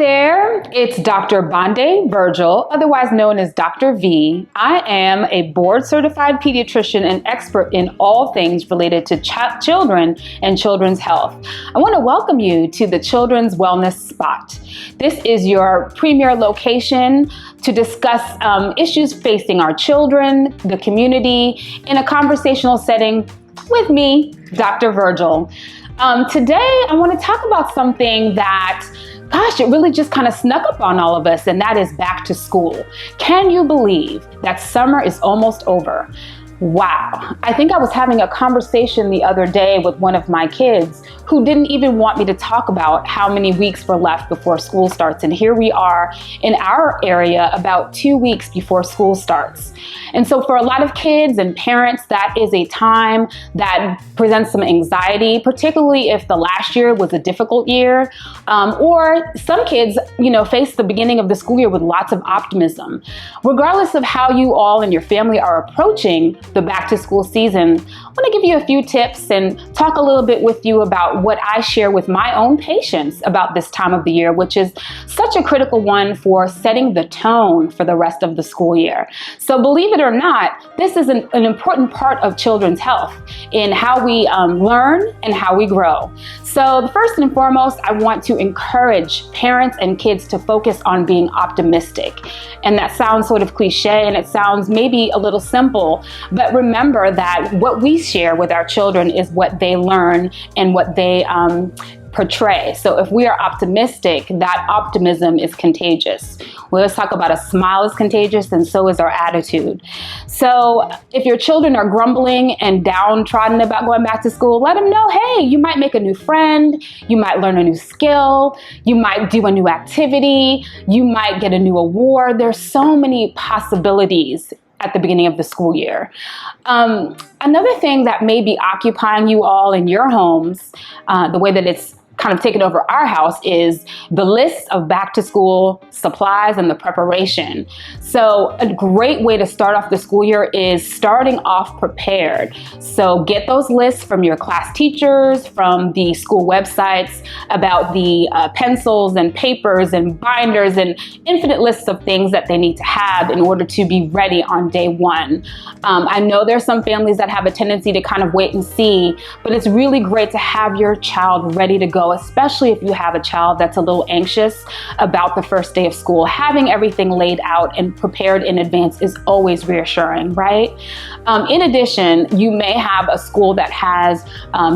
there, it's Dr. Bande Virgil, otherwise known as Dr. V. I am a board-certified pediatrician and expert in all things related to children and children's health. I want to welcome you to the Children's Wellness Spot. This is your premier location to discuss issues facing our children, the community, in a conversational setting with me, Dr. Virgil. Today, I want to talk about something that it really just kind of snuck up on all of us, and that is back to school. Can you believe that summer is almost over? Wow. I think I was having a conversation the other day with one of my kids who didn't even want me to talk about how many weeks were left before school starts. And here we are in our area about 2 weeks before school starts. And so for a lot of kids and parents, that is a time that presents some anxiety, particularly if the last year was a difficult year, or some kids, face the beginning of the school year with lots of optimism. Regardless of how you all and your family are approaching the back to school season, I want to give you a few tips and talk a little bit with you about what I share with my own patients about this time of the year, which is such a critical one for setting the tone for the rest of the school year. So believe it or not, this is an important part of children's health in how we learn and how we grow. So first and foremost, I want to encourage parents and kids to focus on being optimistic. And that sounds sort of cliche and it sounds maybe a little simple, but remember that what we share with our children is what they learn and what they portray. So if we are optimistic, that optimism is contagious. We always talk about a smile is contagious, and so is our attitude. So if your children are grumbling and downtrodden about going back to school, let them know, hey, you might make a new friend, you might learn a new skill, you might do a new activity, you might get a new award. There's so many possibilities at the beginning of the school year. Another thing that may be occupying you all in your homes, the way that it's kind of taken over our house, is the list of back to school supplies and the preparation. So a great way to start off the school year is starting off prepared. So get those lists from your class teachers, from the school websites about the pencils and papers and binders and infinite lists of things that they need to have in order to be ready on day one. I know there's some families that have a tendency to kind of wait and see, but it's really great to have your child ready to go, especially if you have a child that's a little anxious about the first day of school. Having everything laid out and prepared in advance is always reassuring, right? In addition, you may have a school that has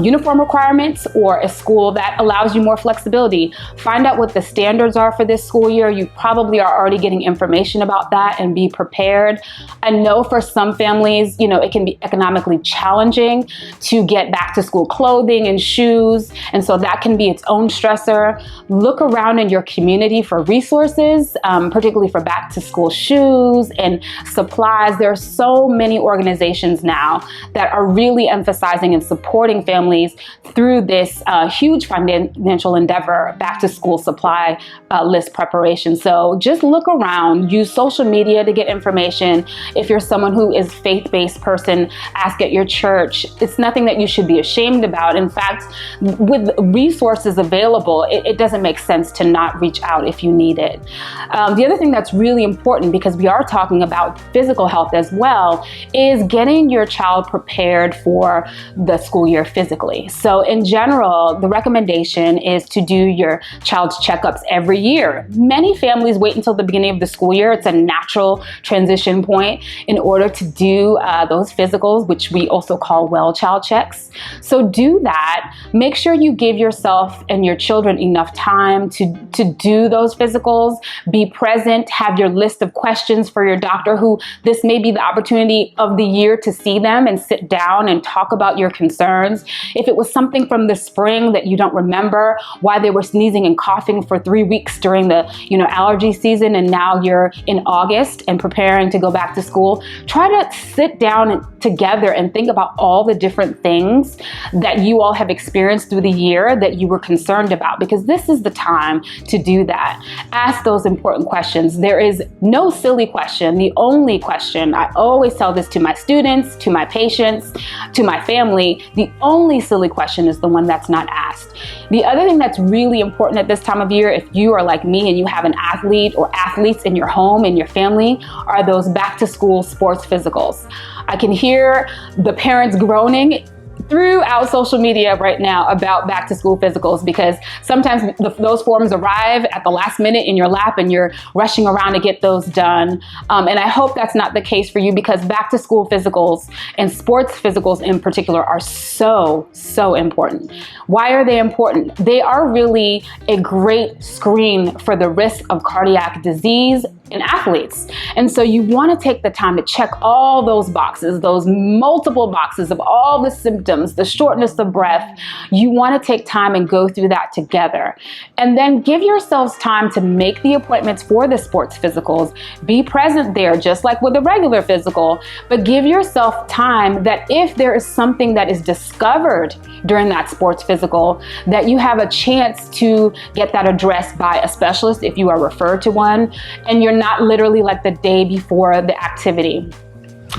uniform requirements or a school that allows you more flexibility. Find out what the standards are for this school year. You probably are already getting information about that, and be prepared. I know for some families, it can be economically challenging to get back to school clothing and shoes, and so that can be its own stressor. Look around in your community for resources, particularly for back to school shoes and supplies. There are so many organizations now that are really emphasizing and supporting families through this huge financial endeavor, back to school supply list preparation. So just look around, use social media to get information. If you're someone who is faith-based person, ask at your church. It's nothing that you should be ashamed about. In fact, with resources available, it doesn't make sense to not reach out if you need it. The other thing that's really important, because we are talking about physical health as well, is getting your child prepared for the school year physically. So in general, the recommendation is to do your child's checkups every year. Many families wait until the beginning of the school year. It's a natural transition point in order to do those physicals, which we also call well child checks. So do that. Make sure you give yourself and your children enough time to do those physicals. Be present. Have your list of questions for your doctor, who this may be the opportunity of the year to see them and sit down and talk about your concerns. If it was something from the spring that you don't remember, why they were sneezing and coughing for 3 weeks during the allergy season, and now you're in August and preparing to go back to school, try to sit down together and think about all the different things that you all have experienced through the year that you were concerned about, because this is the time to do that. Ask those important questions. There is no silly question. The only question, I always tell this to my students, to my patients, to my family, the only silly question is the one that's not asked. past. The other thing that's really important at this time of year, if you are like me and you have an athlete or athletes in your home, in your family, are those back to school sports physicals. I can hear the parents groaning throughout social media right now about back to school physicals, because sometimes those forms arrive at the last minute in your lap and you're rushing around to get those done. And I hope that's not the case for you, because back to school physicals and sports physicals in particular are so important. Why are they important? They are really a great screen for the risk of cardiac disease in athletes. And so you want to take the time to check all those boxes, those multiple boxes of all the symptoms, the shortness of breath. You want to take time and go through that together. And then give yourselves time to make the appointments for the sports physicals. Be present there, just like with a regular physical, but give yourself time that if there is something that is discovered during that sports physical, that you have a chance to get that addressed by a specialist if you are referred to one, and you're not literally like the day before the activity.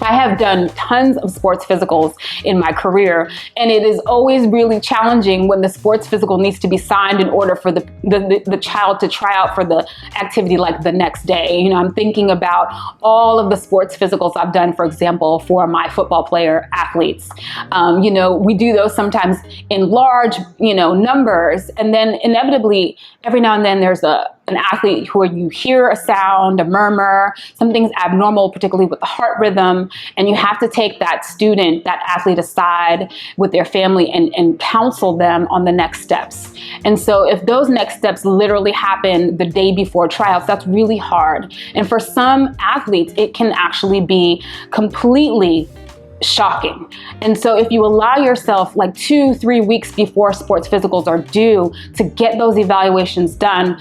I have done tons of sports physicals in my career, and it is always really challenging when the sports physical needs to be signed in order for the child to try out for the activity like the next day. You know, I'm thinking about all of the sports physicals I've done, for example, for my football player athletes. You know, we do those sometimes in large, numbers, and then inevitably every now and then there's an athlete where you hear a sound, a murmur, something's abnormal, particularly with the heart rhythm, and you have to take that student, that athlete aside with their family and counsel them on the next steps. And so if those next steps literally happen the day before tryouts, that's really hard. And for some athletes, it can actually be completely shocking. And so if you allow yourself like 2-3 weeks before sports physicals are due to get those evaluations done,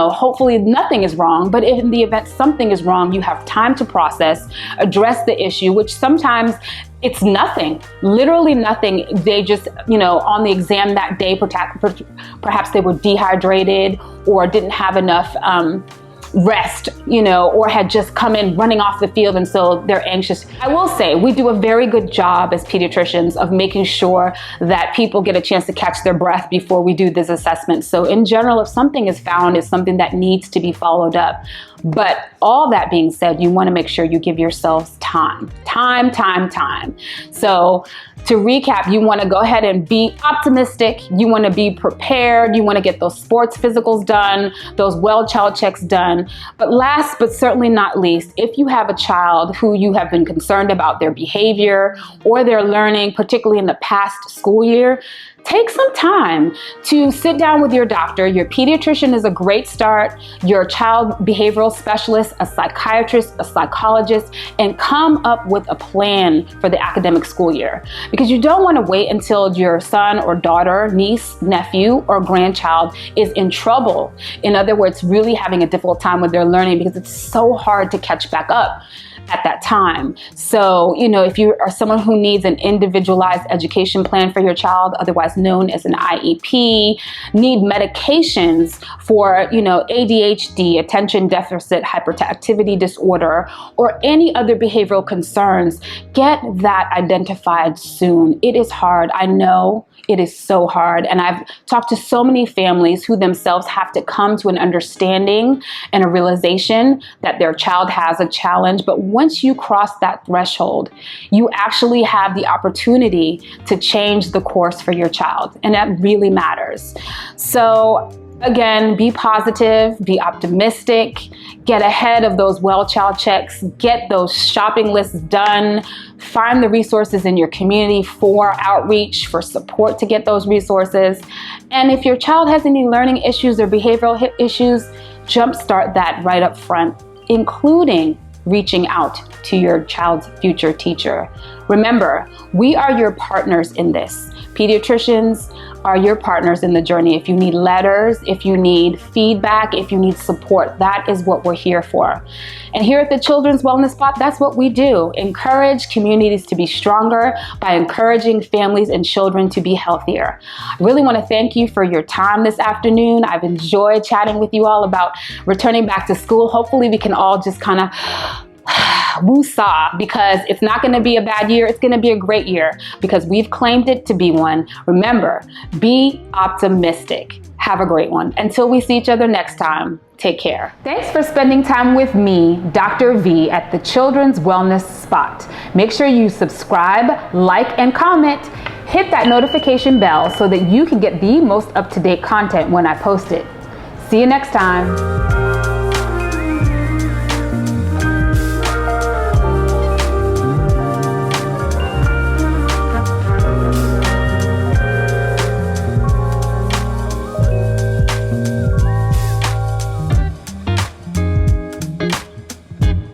hopefully nothing is wrong. But if in the event something is wrong, you have time to process, address the issue, which sometimes it's nothing, literally nothing. They just, on the exam that day, perhaps they were dehydrated or didn't have enough rest, or had just come in running off the field, and so they're anxious. I will say we do a very good job as pediatricians of making sure that people get a chance to catch their breath before we do this assessment. So in general, if something is found, it's something that needs to be followed up. But all that being said, you want to make sure you give yourselves time. So to recap, you want to go ahead and be optimistic. You want to be prepared. You want to get those sports physicals done, those well child checks done. But last but certainly not least, if you have a child who you have been concerned about their behavior or their learning, particularly in the past school year, take some time to sit down with your doctor. Your pediatrician is a great start, your child behavioral specialist, a psychiatrist, a psychologist, and come up with a plan for the academic school year. Because you don't want to wait until your son or daughter, niece, nephew, or grandchild is in trouble. In other words, really having a difficult time with their learning, because it's so hard to catch back up at that time. So, if you are someone who needs an individualized education plan for your child, otherwise known as an IEP, need medications for, ADHD, attention deficit hyperactivity disorder, or any other behavioral concerns, get that identified soon. It is hard. I know it is so hard. And I've talked to so many families who themselves have to come to an understanding and a realization that their child has a challenge. But once you cross that threshold, you actually have the opportunity to change the course for your child. And that really matters. So again, be positive, be optimistic, get ahead of those well child checks, get those shopping lists done, find the resources in your community for outreach, for support to get those resources. And if your child has any learning issues or behavioral issues, jumpstart that right up front, including reaching out to your child's future teacher. Remember, we are your partners in this. Pediatricians are your partners in the journey. If you need letters, if you need feedback, if you need support, that is what we're here for. And here at the Children's Wellness Spot, that's what we do. Encourage communities to be stronger by encouraging families and children to be healthier. I really want to thank you for your time this afternoon. I've enjoyed chatting with you all about returning back to school. Hopefully we can all just kind of woosah, because it's not going to be a bad year. It's going to be a great year because we've claimed it to be one. Remember, be optimistic. Have a great one. Until we see each other next time, take care. Thanks for spending time with me, Dr. V, at the Children's Wellness Spot. Make sure you subscribe, like, and comment. Hit that notification bell so that you can get the most up-to-date content when I post it. See you next time.